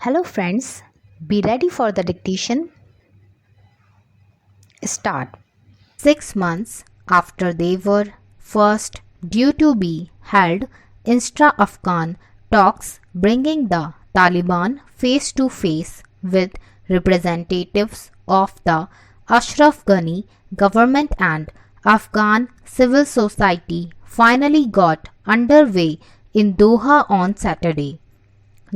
Hello friends, be ready for the dictation. Start. 6 months after they were first due to be held, intra-Afghan talks bringing the Taliban face to face with representatives of the Ashraf Ghani government and Afghan civil society finally got underway in Doha on Saturday.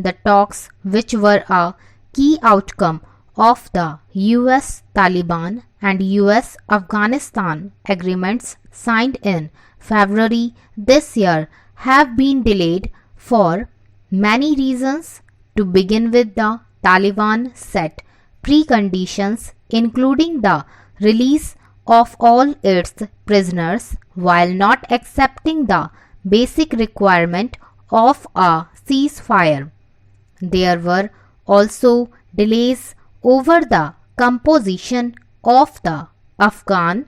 The talks, which were a key outcome of the US Taliban and US Afghanistan agreements signed in February this year, have been delayed for many reasons. To begin with, the Taliban set preconditions, including the release of all its prisoners, while not accepting the basic requirement of a ceasefire. There were also delays over the composition of the Afghan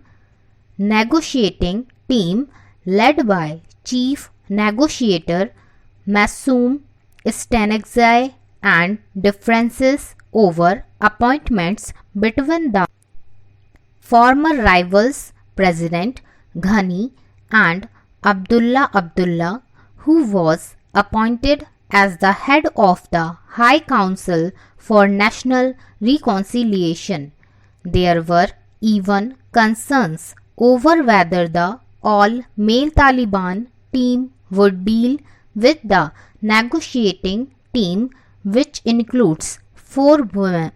negotiating team led by Chief Negotiator Massoum Stanigzai and differences over appointments between the former rivals President Ghani and Abdullah, who was appointed as the head of the High Council for National Reconciliation. There were even concerns over whether the all-male Taliban team would deal with the negotiating team, which includes 4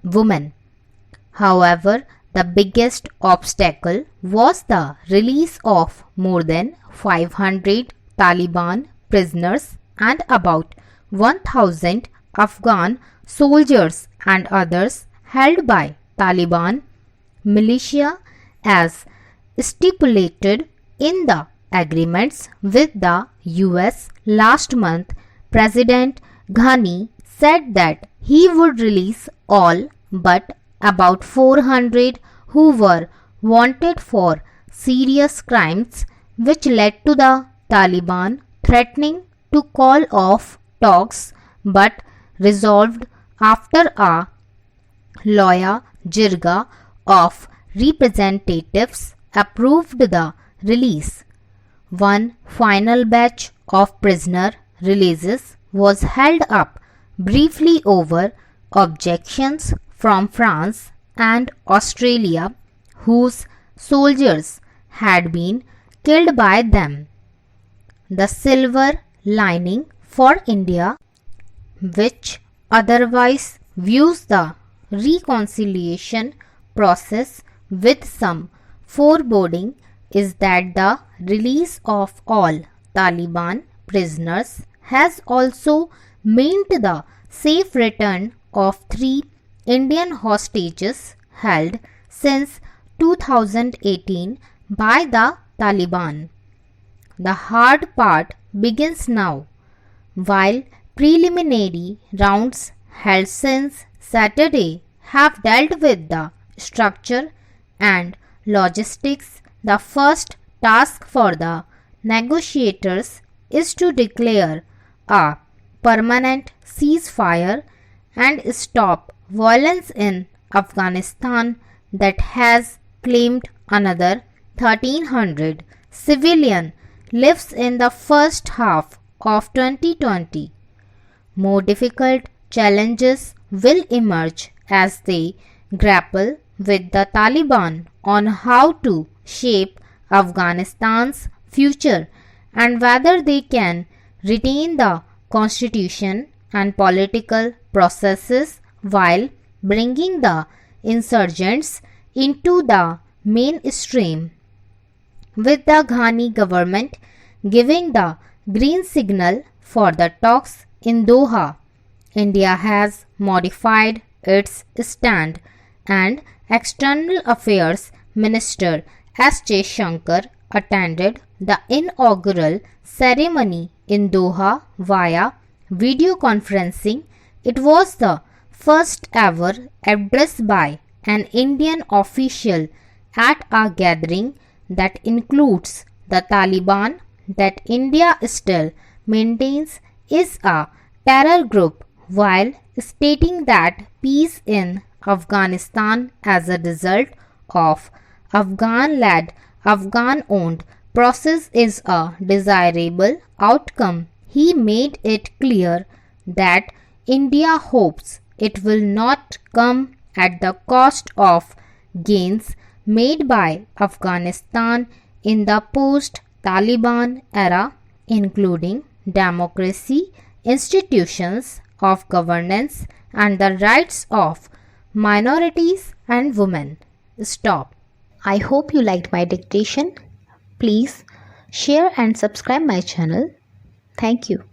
women. However, the biggest obstacle was the release of more than 500 Taliban prisoners and about 1,000 Afghan soldiers and others held by Taliban militia as stipulated in the agreements with the US last month. President Ghani said that he would release all but about 400 who were wanted for serious crimes, which led to the Taliban threatening to call off talks, but resolved after a loya jirga of representatives approved the release. One final batch of prisoner releases was held up briefly over objections from France and Australia, whose soldiers had been killed by them. The silver lining for India, which otherwise views the reconciliation process with some foreboding, is that the release of all Taliban prisoners has also meant the safe return of 3 Indian hostages held since 2018 by the Taliban. The hard part begins now. While preliminary rounds held since Saturday have dealt with the structure and logistics, the first task for the negotiators is to declare a permanent ceasefire and stop violence in Afghanistan that has claimed another 1,300 civilian lives in the first half of 2020. More difficult challenges will emerge as they grapple with the Taliban on how to shape Afghanistan's future and whether they can retain the constitution and political processes while bringing the insurgents into the mainstream. With the Ghani government giving the green signal for the talks in Doha, India has modified its stand, and External Affairs Minister S. Shankar attended the inaugural ceremony in Doha via video conferencing. It was the first ever address by an Indian official at a gathering that includes the Taliban that India still maintains is a terror group, while stating that peace in Afghanistan as a result of Afghan-led, Afghan-owned process is a desirable outcome. He made it clear that India hopes it will not come at the cost of gains made by Afghanistan in the post-Taliban era, including democracy, institutions of governance, and the rights of minorities and women. Stop. I hope you liked my dictation. Please share and subscribe my channel. Thank you.